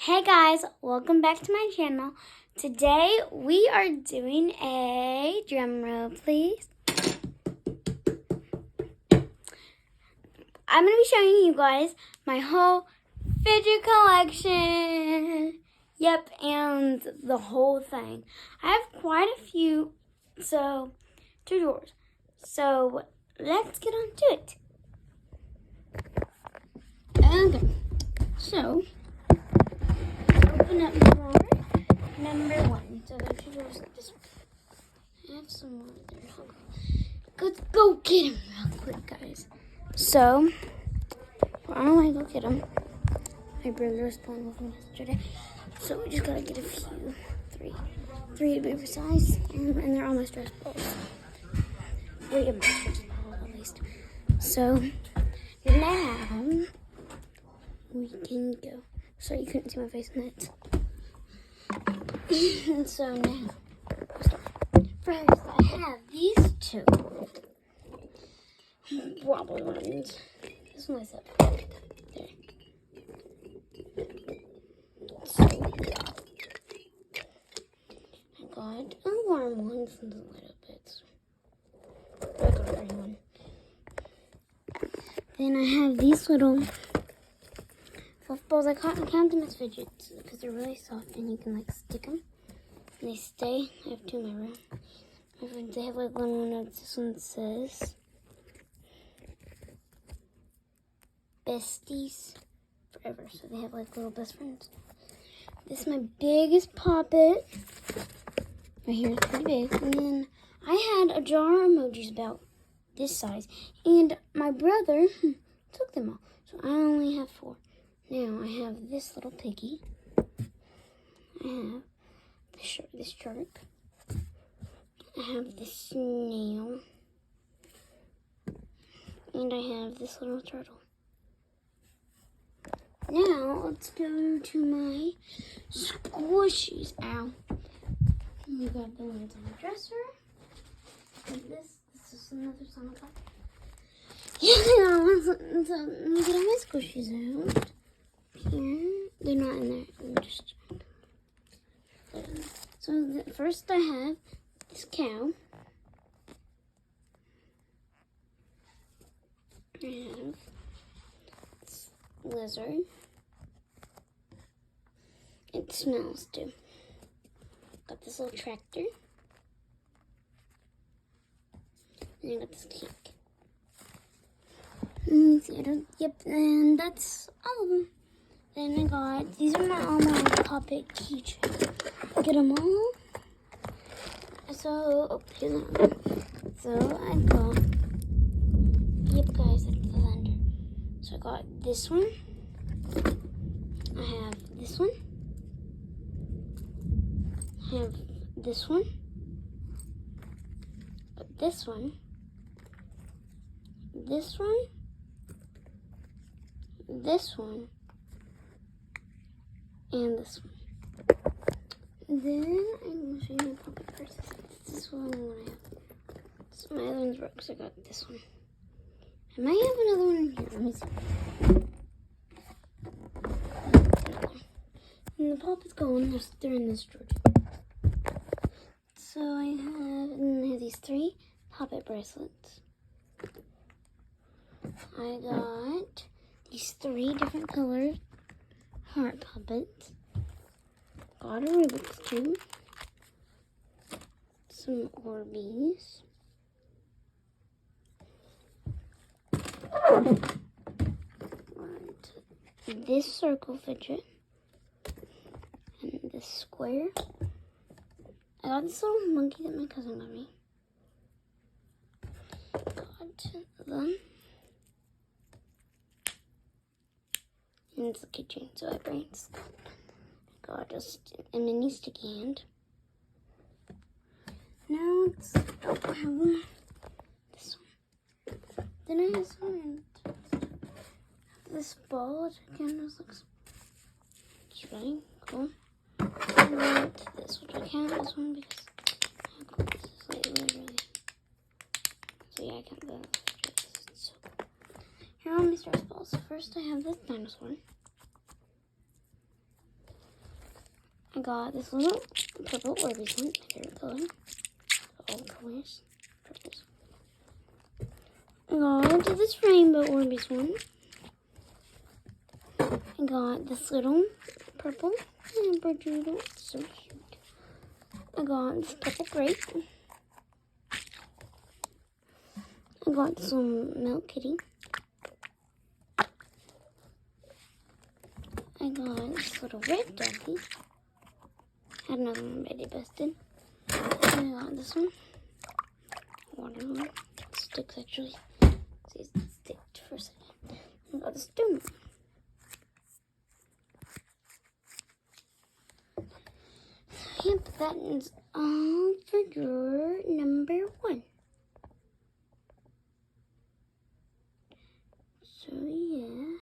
Hey guys, welcome back to my channel. Today we are doing a drum roll, please. I'm going to be showing you guys my whole fidget collection. Yep, and the whole thing. I have quite a few, so 2 drawers. So let's get on to it. Okay, so open up drawer number 1. So there's 2 drawers. Just have some more there. Let's go get him real quick, guys. So we're on our way to go get him. My brother was playing with him yesterday, so we just gotta get a few. Three to be precise, and they're all my stress balls. 3 of my stress balls at least. So now we can go. Sorry, you couldn't see my face in that. So now, first I have these 2 wobbly ones. This one's up there. So I got a warm one from the little bits. I got a green one. Then I have these little fluff balls. I count them as fidgets because they're really soft and you can like stick them. And they stay. I have 2 in my room. My friends, they have like one notes. This one says besties forever. So they have like little best friends. This is my biggest poppet. Right here, it's pretty big. And then I had a jar of emojis about this size. And my brother took them all. So I only have 4. Now I have this little piggy. I have this shark. I have this snail. And I have this little turtle. Now let's go to my squishies. Ow. We got the ones on the dresser. And this is another Sonic Pop. Yeah, so let me get all my squishies out. Here. They're not in there. I'm just so first I have this cow. I have this lizard. It smells too. Got this little tractor. And I got this cake. Let me see. Yep, and that's all of them. Then I got, these are all my poppet keychains. Get them all. So, here's another one. So I got, yep guys, that's the thunder. So I got this one. I have this one. I have this one. But this one. This one. This one. And this one. Then I'm going to show you my pocket first. This one I have. So my other one's broke, so I got this one. I might have another one in here. Let me see. And the pop is gone. They're in this drawer. So I have these 3 poppet bracelets. I got these 3 different colored heart puppets. Got a Rubik's Cube. Some Orbeez. This circle fidget. And this square. I got this little monkey that my cousin got me. Got them. And it's a keychain, so I brains. Got just a mini sticky hand. Now let's have this one. Then I have this ball, which again looks really cool. And this, which I can't have this one because this is like really. So yeah, I can't go. So here are my stress balls. First I have this dinosaur. got this little purple Orbeez one, my favorite color. All colors. Purples. I got this rainbow Orbeez one. I got this little purple Amberdoodle. So cute. I got this purple grape. I got some milk kitty. I got this little red doggy. Had another one already busted. And I got this one. Watermelon. Sticks actually. See, it sticked for a second. I got this donut. Yep, that is all for drawer number 1. So yeah.